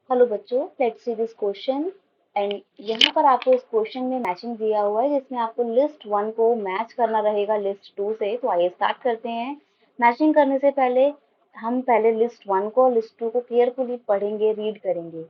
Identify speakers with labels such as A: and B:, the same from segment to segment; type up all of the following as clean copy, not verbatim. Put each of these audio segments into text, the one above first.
A: Hello बच्चों, let's see this question. And यहाँ पर आपको इस क्वेश्चन में मैचिंग दिया हुआ है जिसमें आपको लिस्ट वन को मैच करना रहेगा लिस्ट टू से। तो आइए स्टार्ट करते हैं। मैचिंग करने से पहले हम पहले लिस्ट वन को और लिस्ट टू को केयरफुली पढ़ेंगे, रीड करेंगे।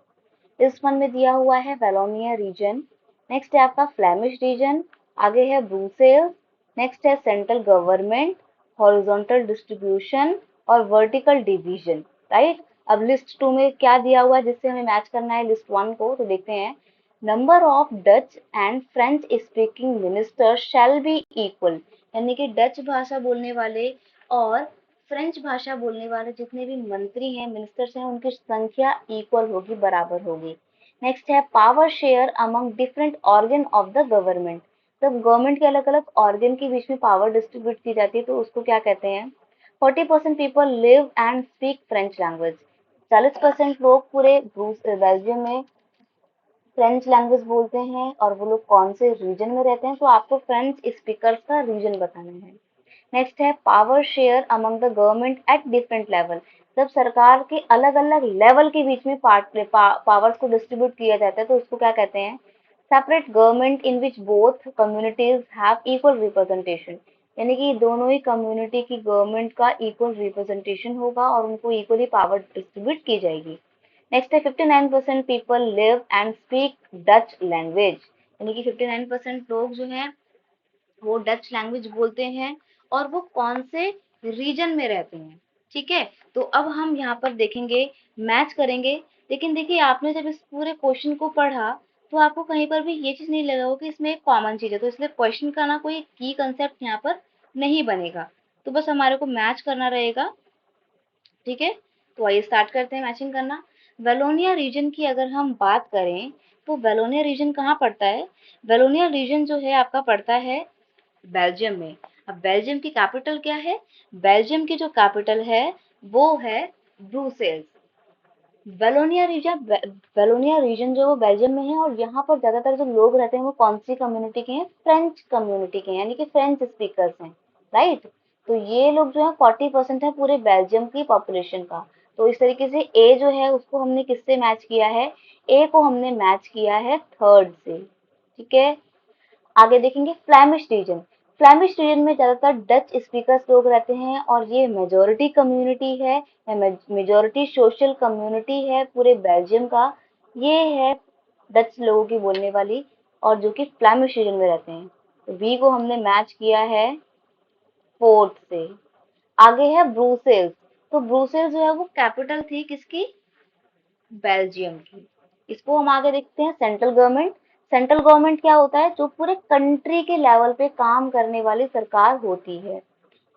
A: लिस्ट वन में दिया हुआ है वेलोनिया रीजन, नेक्स्ट है आपका फ्लेमिश रीजन, आगे है ब्रुसेल्स, नेक्स्ट है सेंट्रल गवर्नमेंट, हॉरिजॉन्टल डिस्ट्रीब्यूशन और वर्टिकल डिवीजन। राइट। अब लिस्ट टू में क्या दिया हुआ है जिससे हमें मैच करना है लिस्ट वन को, तो देखते हैं। Number of Dutch and French speaking minister shall be equal, यानी कि डच भाषा बोलने वाले और फ्रेंच भाषा बोलने वाले जितने भी मंत्री हैं, मिनिस्टर्स हैं, उनकी संख्या इक्वल होगी, बराबर होगी। नेक्स्ट है power share among different organ of the government. जब गवर्नमेंट के अलग अलग ऑर्गन के बीच में पावर डिस्ट्रीब्यूट की जाती है तो उसको क्या कहते हैं। 40% people live and speak French language. 40% लोग पूरे बेल्जियम में फ्रेंच लैंग्वेज बोलते हैं। और वो लोग कौन से रीजन में रहते हैं, तो आपको फ्रेंच स्पीकर्स का रीजन बताना है। नेक्स्ट है power share among the government at different level. जब सरकार के अलग अलग लेवल के बीच में पावर्स को डिस्ट्रीब्यूट किया जाता है तो उसको क्या कहते हैं। Separate government in which both communities have equal representation, यानी कि दोनों ही कम्युनिटी की गवर्नमेंट का इक्वल रिप्रेजेंटेशन होगा और उनको इक्वली पावर डिस्ट्रीब्यूट की जाएगी। नेक्स्ट है 59% people live and speak Dutch language, यानी कि 59% लोग जो हैं वो डच लैंग्वेज बोलते हैं और वो कौन से रीजन में रहते हैं। ठीक है। तो अब हम यहाँ पर देखेंगे, मैच करेंगे। लेकिन देखिए, आपने जब इस पूरे क्वेश्चन को पढ़ा तो आपको कहीं पर भी ये चीज नहीं लगा होगा कि इसमें एक कॉमन चीज है, तो इसलिए क्वेश्चन का ना कोई की कंसेप्ट यहाँ पर नहीं बनेगा। तो बस हमारे को मैच करना रहेगा। ठीक है। तो आइए स्टार्ट करते हैं मैचिंग करना। वेलोनिया रीजन की अगर हम बात करें तो वेलोनिया रीजन कहाँ पड़ता है। वेलोनिया रीजन जो है आपका पड़ता है बेल्जियम में। अब बेल्जियम की कैपिटल क्या है। बेल्जियम की जो कैपिटल है वो है ब्रुसेल्स। वेलोनिया रीजन जो है वो बेल्जियम में है और यहाँ पर ज्यादातर जो लोग रहते हैं वो कौन सी कम्युनिटी के हैं, फ्रेंच कम्युनिटी के हैं, यानी कि फ्रेंच स्पीकर्स हैं। राइट। तो ये लोग जो है 40% है पूरे बेल्जियम की पॉपुलेशन का। तो इस तरीके से ए जो है उसको हमने किससे मैच किया है, ए को हमने मैच किया है थर्ड से। ठीक है। आगे देखेंगे फ्लैमिश रीजन। फ्लैमिश रीजन में ज्यादातर डच स्पीकर्स लोग रहते हैं और ये मेजोरिटी कम्युनिटी है या मेजोरिटी सोशल कम्युनिटी है पूरे बेल्जियम का। ये है डच लोगों की बोलने वाली और जो कि फ्लैमिश रीजन में रहते हैं। तो बी को हमने मैच किया है फोर्थ से। आगे है ब्रुसेल्स। तो ब्रुसेल्स जो है वो कैपिटल थी किसकी, बेल्जियम की। इसको हम आगे देखते हैं सेंट्रल गवर्नमेंट। सेंट्रल गवर्नमेंट क्या होता है, जो पूरे कंट्री के लेवल पे काम करने वाली सरकार होती है।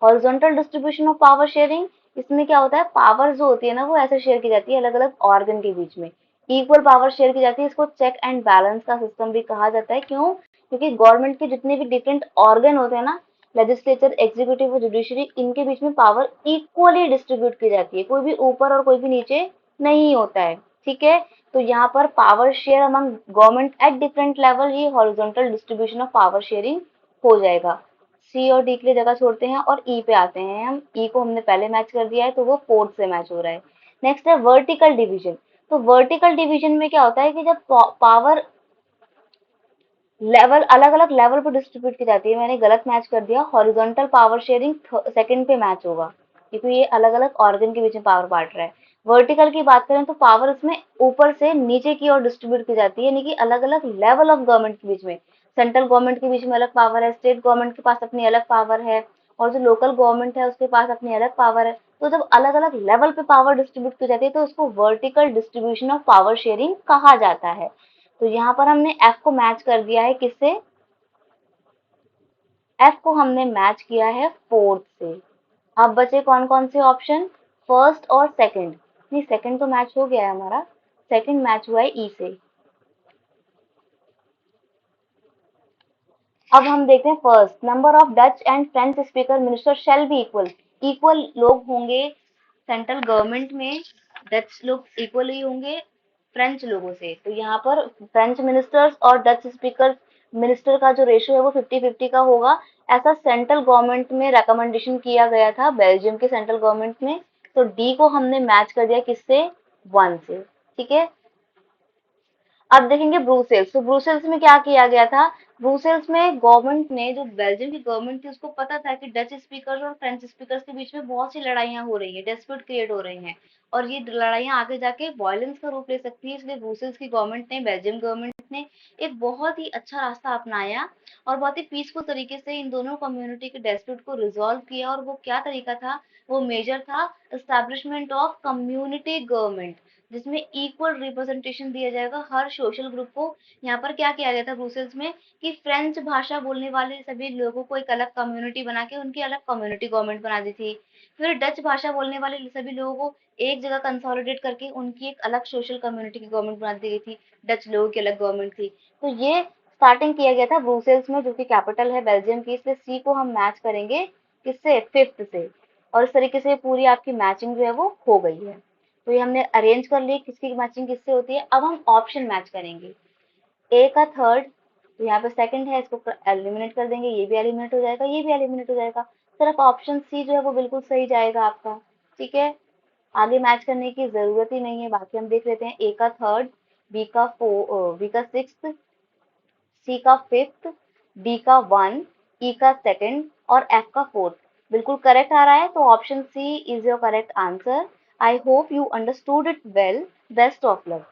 A: Horizontal distribution of power sharing, इसमें क्या होता है, पावर जो होती है ना वो ऐसे शेयर की जाती है अलग अलग ऑर्गन के बीच में। इक्वल पावर शेयर की जाती है। इसको चेक एंड बैलेंस का सिस्टम भी कहा जाता है। क्यों, क्योंकि गवर्नमेंट के जितने भी डिफरेंट ऑर्गन होते हैं ना, लेजिस्लेचर, एग्जीक्यूटिव और जुडिशरी, इनके बीच में पावर इक्वली डिस्ट्रीब्यूट की जाती है। कोई भी ऊपर और कोई भी नीचे नहीं होता है। ठीक है। तो यहाँ पर power share among government at different level, ये horizontal distribution of power sharing हो जाएगा। सी और डी के लिए जगह छोड़ते हैं और ई पे आते हैं। हम ई को हमने पहले मैच कर दिया है तो वो फोर्थ से मैच हो रहा है। नेक्स्ट है वर्टिकल डिवीजन। तो वर्टिकल डिवीजन में क्या होता है कि जब पावर लेवल अलग अलग लेवल पर डिस्ट्रीब्यूट की जाती है, मैंने गलत मैच कर दिया, हॉरिजॉन्टल पावर शेयरिंग सेकंड पे मैच होगा क्योंकि ये अलग अलग ऑर्गन के बीच में पावर बांट रहा है। वर्टिकल की बात करें तो पावर इसमें ऊपर से नीचे की ओर डिस्ट्रीब्यूट की जाती है, यानी कि अलग अलग लेवल ऑफ गवर्नमेंट के बीच में। सेंट्रल गवर्नमेंट के बीच में अलग पावर है, स्टेट गवर्नमेंट के पास अपनी अलग पावर है और जो लोकल गवर्नमेंट है उसके पास अपनी अलग पावर है। तो जब अलग अलग लेवल पे पावर डिस्ट्रीब्यूट की जाती है तो उसको vertical distribution of power sharing कहा जाता है। तो यहाँ पर हमने एफ को मैच कर दिया है किससे, एफ को हमने मैच किया है फोर्थ से। अब बचे कौन कौन से ऑप्शन, फर्स्ट और सेकंड। नहीं, सेकंड तो मैच हो गया है हमारा, सेकंड मैच हुआ है ई से। अब हम देखते हैं first, number of Dutch and French speaker minister shall be equal. Equal लोग होंगे सेंट्रल गवर्नमेंट में, डच लोग इक्वल ही होंगे फ्रेंच लोगों से। तो यहाँ पर फ्रेंच मिनिस्टर्स और डच स्पीकर मिनिस्टर का जो रेशियो है वो 50-50 का होगा। ऐसा सेंट्रल गवर्नमेंट में रिकमेंडेशन किया गया था, बेल्जियम के सेंट्रल गवर्नमेंट में। तो डी को हमने मैच कर दिया किससे, वन से। ठीक है। अब देखेंगे ब्रुसेल्स। तो ब्रुसेल्स में क्या किया गया था? ब्रुसेल्स में गवर्नमेंट ने, जो बेल्जियम की गवर्नमेंट थी, उसको पता था कि डच स्पीकर्स और फ्रेंच स्पीकर्स के बीच में बहुत सी लड़ाइयाँ हो रही हैं, डिस्प्यूट क्रिएट हो रही हैं, और ये लड़ाइयाँ आगे जाके वायलेंस का रूप ले सकती है। इसलिए ब्रुसेल्स की गवर्नमेंट ने, बेल्जियम गवर्नमेंट ने एक बहुत ही अच्छा रास्ता अपनाया और बहुत ही पीसफुल तरीके से इन दोनों कम्युनिटी के डिस्प्यूट को रिजॉल्व किया। और वो क्या तरीका था? वो मेजर था एस्टैब्लिशमेंट ऑफ कम्युनिटी गवर्नमेंट, जिसमें इक्वल रिप्रेजेंटेशन दिया जाएगा हर सोशल ग्रुप को। यहाँ पर क्या किया गया था ब्रुसेल्स में कि फ्रेंच भाषा बोलने वाले सभी लोगों को एक अलग कम्युनिटी बना के उनकी अलग कम्युनिटी गवर्नमेंट बना दी थी। फिर डच भाषा बोलने वाले सभी लोगों को एक जगह कंसोलिडेट करके उनकी एक अलग सोशल कम्युनिटी की गवर्नमेंट बना दी गई थी। डच लोगों की अलग गवर्नमेंट थी। तो ये स्टार्टिंग किया गया था ब्रुसेल्स में, जो कि कैपिटल है बेल्जियम की। इसलिए सी को हम मैच करेंगे किससे? फिफ्थ से। और इस तरीके से पूरी आपकी मैचिंग जो है वो हो गई है। तो ये हमने अरेंज कर ली किसकी मैचिंग किससे होती है। अब हम ऑप्शन मैच करेंगे। ए का थर्ड, तो यहाँ पे सेकंड है, इसको एलिमिनेट कर देंगे, ये भी एलिमिनेट हो जाएगा, ये भी एलिमिनेट हो जाएगा। सिर्फ ऑप्शन सी जो है वो बिल्कुल सही जाएगा आपका। ठीक है, आगे मैच करने की जरूरत ही नहीं है। बाकी हम देख लेते हैं। ए का थर्ड, बी का सिक्स्थ, सी का फिफ्थ, डी का वन, ई का सेकंड और एफ का फोर्थ। बिल्कुल करेक्ट आ रहा है, तो option C is your correct answer. I hope you understood it well. Best of luck.